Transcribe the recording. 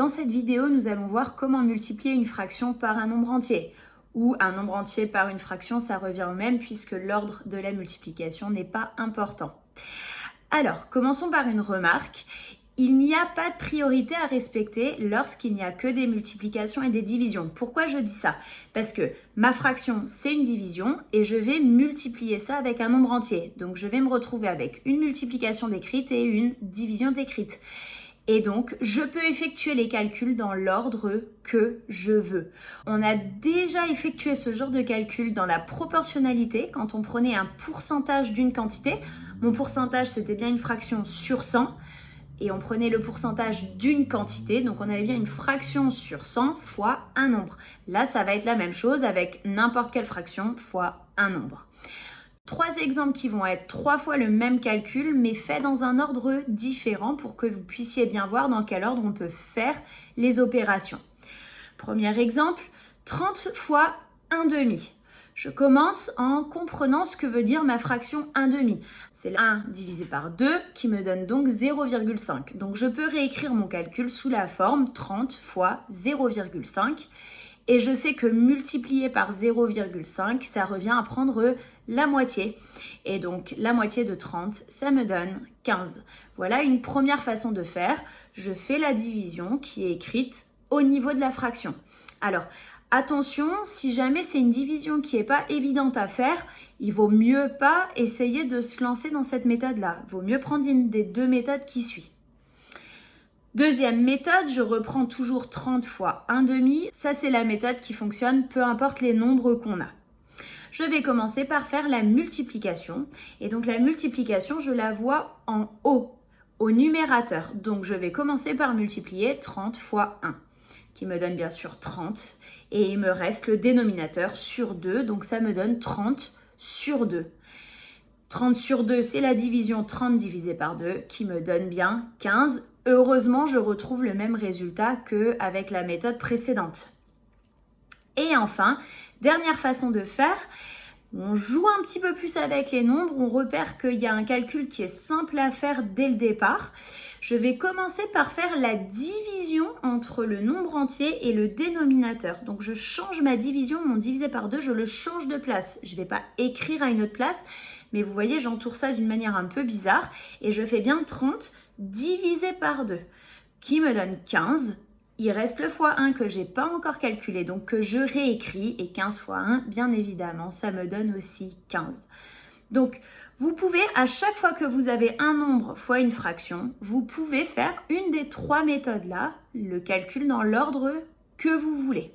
Dans cette vidéo, nous allons voir comment multiplier une fraction par un nombre entier. Ou un nombre entier par une fraction, ça revient au même puisque l'ordre de la multiplication n'est pas important. Alors, commençons par une remarque. Il n'y a pas de priorité à respecter lorsqu'il n'y a que des multiplications et des divisions. Pourquoi je dis ça? Parce que ma fraction, c'est une division et je vais multiplier ça avec un nombre entier. Donc, je vais me retrouver avec une multiplication décrite et une division décrite. Et donc, je peux effectuer les calculs dans l'ordre que je veux. On a déjà effectué ce genre de calcul dans la proportionnalité, quand on prenait un pourcentage d'une quantité. Mon pourcentage, c'était bien une fraction sur 100. Et on prenait le pourcentage d'une quantité, donc on avait bien une fraction sur 100 fois un nombre. Là, ça va être la même chose avec n'importe quelle fraction fois un nombre. 3 exemples qui vont être 3 fois le même calcul, mais fait dans un ordre différent pour que vous puissiez bien voir dans quel ordre on peut faire les opérations. Premier exemple, 30 fois 1 demi. Je commence en comprenant ce que veut dire ma fraction 1 demi. C'est 1 divisé par 2 qui me donne donc 0,5. Donc je peux réécrire mon calcul sous la forme 30 fois 0,5. Et je sais que multiplier par 0,5, ça revient à prendre la moitié. Et donc la moitié de 30, ça me donne 15. Voilà une première façon de faire. Je fais la division qui est écrite au niveau de la fraction. Alors, attention, si jamais c'est une division qui n'est pas évidente à faire, il vaut mieux pas essayer de se lancer dans cette méthode-là. Il vaut mieux prendre une des deux méthodes qui suit. Deuxième méthode, je reprends toujours 30 fois 1 demi. Ça, c'est la méthode qui fonctionne peu importe les nombres qu'on a. Je vais commencer par faire la multiplication. Et donc la multiplication, je la vois en haut, au numérateur. Donc je vais commencer par multiplier 30 fois 1. Qui me donne bien sûr 30. Et il me reste le dénominateur sur 2, donc ça me donne 30 sur 2. 30 sur 2, c'est la division 30 divisé par 2, qui me donne bien 15. Heureusement, je retrouve le même résultat qu'avec la méthode précédente. Et enfin, dernière façon de faire, on joue un petit peu plus avec les nombres, on repère qu'il y a un calcul qui est simple à faire dès le départ. Je vais commencer par faire la division entre le nombre entier et le dénominateur. Donc je change ma division, mon divisé par 2, je le change de place. Je ne vais pas écrire à une autre place, mais vous voyez, j'entoure ça d'une manière un peu bizarre. Et je fais bien 30 divisé par 2, qui me donne 15. Il reste le fois 1 que j'ai pas encore calculé, donc que je réécris. Et 15 fois 1, bien évidemment, ça me donne aussi 15. Donc, vous pouvez, à chaque fois que vous avez un nombre fois une fraction, vous pouvez faire une des 3 méthodes là, le calcul dans l'ordre que vous voulez.